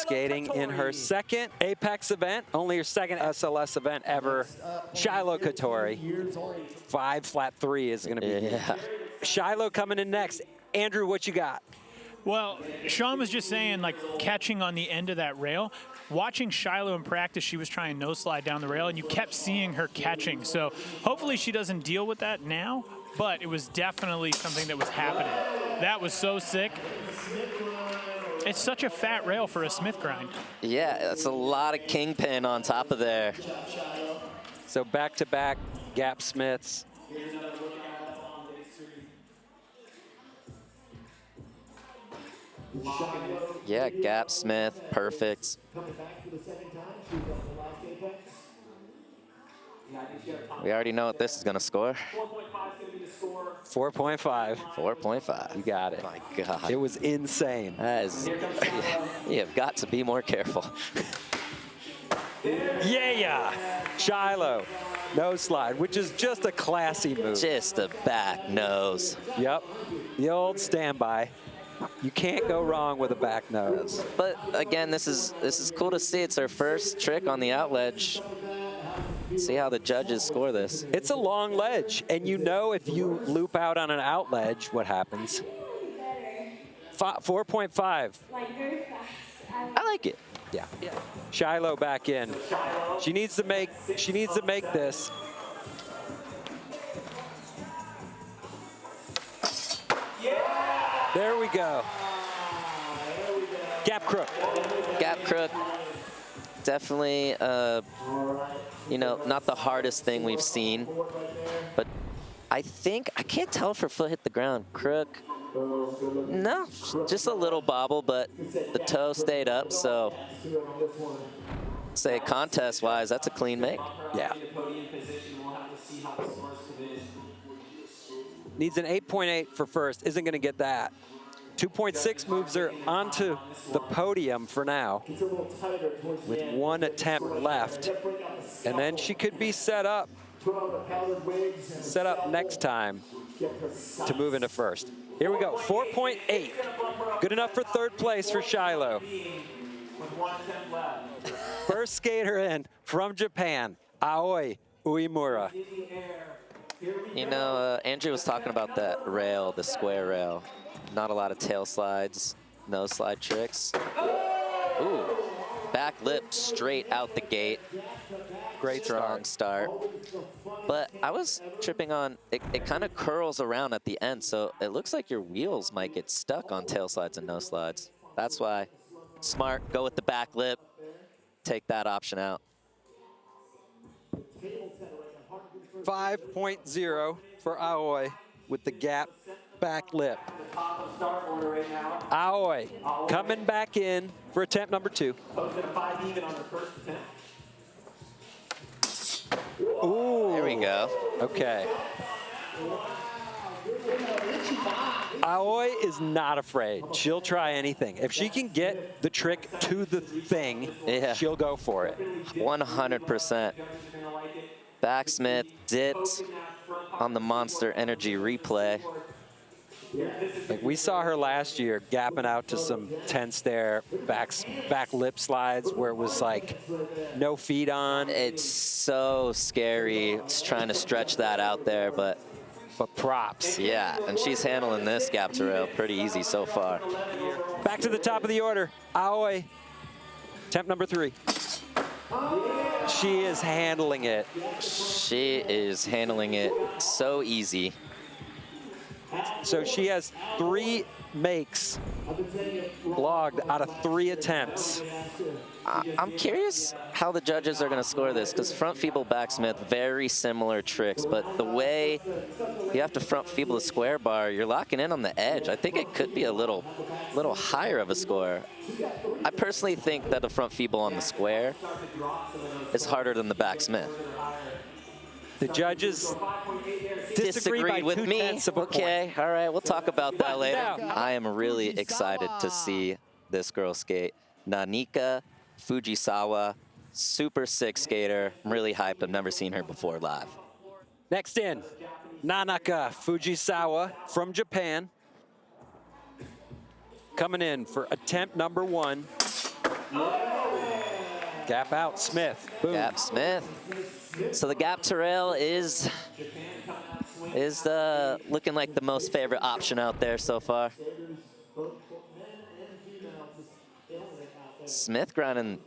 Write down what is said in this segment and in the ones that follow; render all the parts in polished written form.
skating in her second Apex event, only her second SLS event ever. Shiloh Catori, 5 flat 3 is going to be. Yeah. Shiloh coming in next. Andrew, what you got? Well, Sean was just saying, like, catching on the end of that rail. Watching Shiloh in practice, she was trying no slide down the rail, and you kept seeing her catching. So hopefully she doesn't deal with that now, but it was definitely something that was happening. That was so sick. It's such a fat rail for a Smith grind. Yeah, that's a lot of kingpin on top of there. So back-to-back gap Smiths. Yeah, gap Smith, perfect. We already know what this is going to score. 4.5. 4.5. You got it. Oh my God. It was insane. That is, you have got to be more careful. Yeah. Shiloh, nose slide, which is just a classy move. Just a back nose. Yep, the old standby. You can't go wrong with a back nose. But again, this is cool to see. It's her first trick on the out ledge. See how the judges score this. It's a long ledge, and you know if you loop out on an out ledge, what happens. 4.5. I like it. Yeah. Shiloh back in. She needs to make this. There we go. Gap crook. Gap crook. Definitely, you know, not the hardest thing we've seen, but I can't tell if her foot hit the ground. Crook. No, just a little bobble, but the toe stayed up, so say contest-wise, that's a clean make. Yeah. Needs an 8.8 for first. Isn't going to get that. 2.6 moves her onto the podium for now with 1 attempt left. And then she could be set up next time to move into first. Here we go, 4.8. Good enough for third place for Shiloh. First skater in from Japan, Aoi Uemura. You know, Andrew was talking about that rail, the square rail. Not a lot of tail slides, no slide tricks. Ooh, back lip straight out the gate. Great strong start. But I was tripping on, it kind of curls around at the end, so it looks like your wheels might get stuck on tail slides and no slides. That's why, smart, go with the back lip, take that option out. 5.0 for Aoi with the gap back lip. Aoi coming back in for attempt number 2. Ooh. There we go. Okay. Aoi is not afraid. She'll try anything. If she can get the trick to the thing, she'll go for it. 100%. Backsmith dipped on the Monster Energy replay. Like we saw her last year gapping out to some 10 stair back lip slides where it was like no feet on. It's so scary. It's trying to stretch that out there, but props. Yeah, and she's handling this gap to rail pretty easy so far. Back to the top of the order. Aoi, attempt number 3. She is handling it. She is handling it so easy. So she has 3 makes logged out of 3 attempts. I'm curious how the judges are going to score this, because front feeble backsmith, very similar tricks, but the way you have to front feeble the square bar, you're locking in on the edge. I think it could be a little higher of a score. I personally think that the front feeble on the square is harder than the backsmith. The judges disagree with me. Okay, all right, we'll talk about that later. I am really excited to see this girl skate. Nanaka Fujisawa, super sick skater. I'm really hyped. I've never seen her before live. Next in, Nanaka Fujisawa from Japan. Coming in for attempt number 1. Gap out, Smith. Boom. Gap Smith. So the gap to rail is looking like the most favorite option out there so far. Smith grinding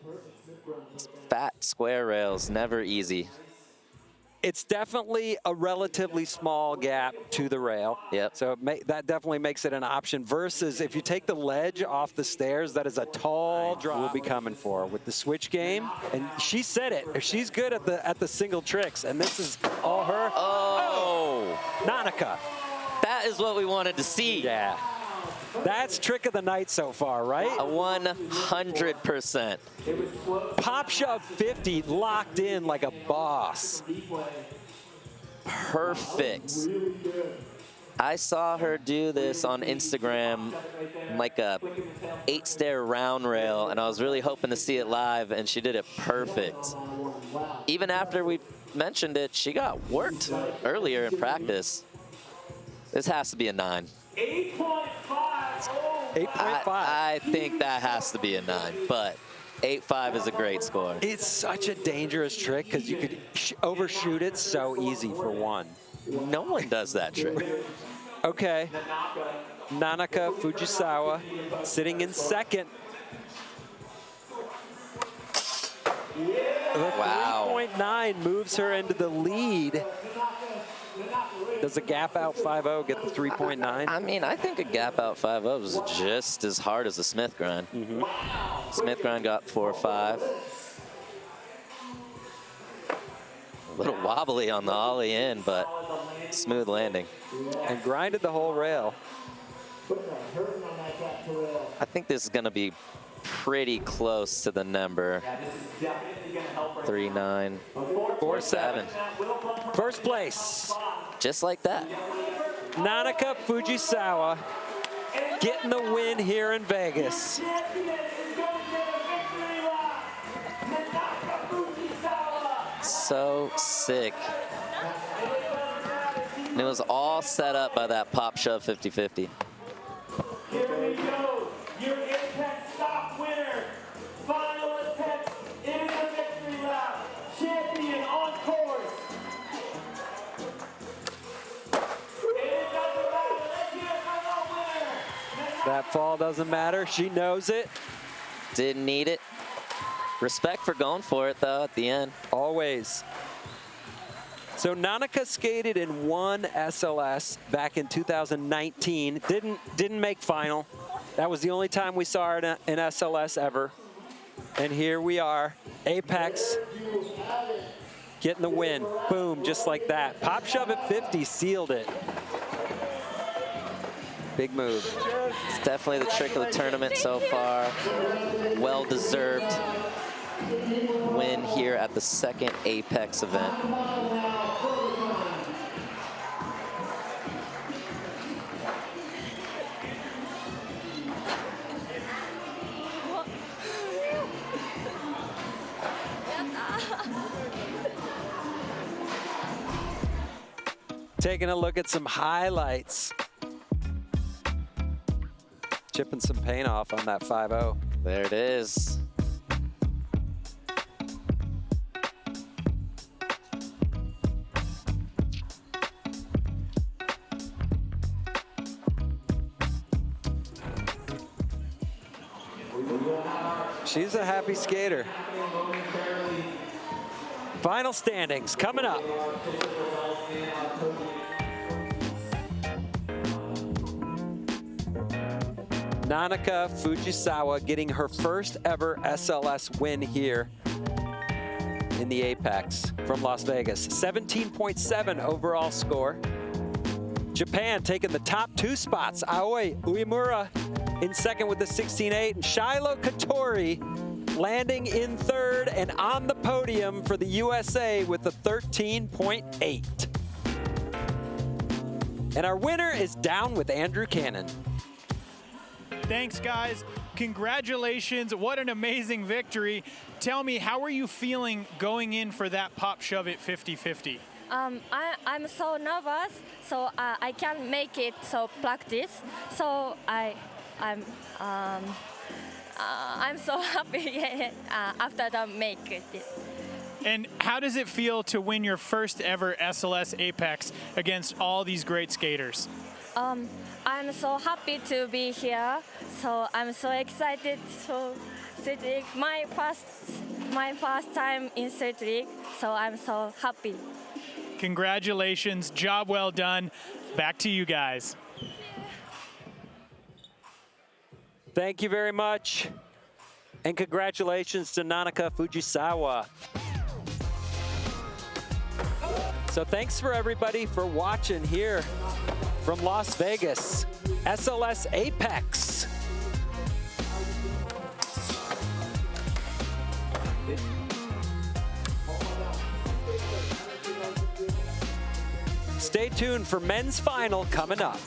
fat square rails, never easy. It's definitely a relatively small gap to the rail. Yep. So that definitely makes it an option versus if you take the ledge off the stairs, that is a tall drop we'll be coming for with the switch game. And she said it. She's good at the single tricks, and this is all her. Oh! Nanaka. That is what we wanted to see. Yeah. That's trick of the night so far, right? A 100%. Pop shove 50 locked in like a boss. Perfect. I saw her do this on Instagram, like a 8-stair round rail, and I was really hoping to see it live, and she did it perfect. Even after we mentioned it, she got worked earlier in practice. This has to be a 9. 8.5. I think that has to be a 9, but 8.5 is a great score. It's such a dangerous trick because you could overshoot it so easy for one. No one does that trick. Okay. Nanaka Fujisawa sitting in second. Wow. 3.9 moves her into the lead. Does a gap out 5.0 get the 3.9? I mean, I think a gap out 5.0 is just as hard as a Smith grind. Smith grind got 4.5. A little wobbly on the ollie in, but smooth landing. And grinded the whole rail. I think this is going to be pretty close to the number. 3.9. 4.7. First place. Just like that. Nanaka Fujisawa getting the win here in Vegas. So sick. And it was all set up by that pop shove 50-50. Here we go. Your Impact Stock winner. Final attempt in the victory lap. Champion on course. It doesn't matter. Let's hear it for the winner. That fall doesn't matter. She knows it. Didn't need it. Respect for going for it, though, at the end. Always. So Nanaka skated in one SLS back in 2019. Didn't make final. That was the only time we saw her in SLS ever. And here we are, Apex, getting the win. Boom, just like that. Pop shove at 50 sealed it. Big move. It's definitely the trick of the tournament so far. Well-deserved win here at the second Apex event. Taking a look at some highlights. Chipping some paint off on that 5.0. There it is. She's a happy skater. Final standings coming up. Nanaka Fujisawa getting her first ever SLS win here in the Apex from Las Vegas. 17.7 overall score. Japan taking the top 2 spots. Aoi Uemura in second with the 16.8, and Shiloh Catori landing in third and on the podium for the USA with the 13.8. And our winner is down with Andrew Cannon. Thanks, guys. Congratulations. What an amazing victory. Tell me, how are you feeling going in for that pop shove at 50-50? I'm so nervous, so I can't make it. So practice. So I'm so happy after the make it. And how does it feel to win your first ever SLS Apex against all these great skaters? I'm so happy to be here. So I'm so excited to street league. My first time in street league. So I'm so happy. Congratulations, job well done. Back to you guys. Thank you very much. And congratulations to Nanaka Fujisawa. So thanks for everybody for watching here from Las Vegas, SLS Apex. Stay tuned for men's final coming up.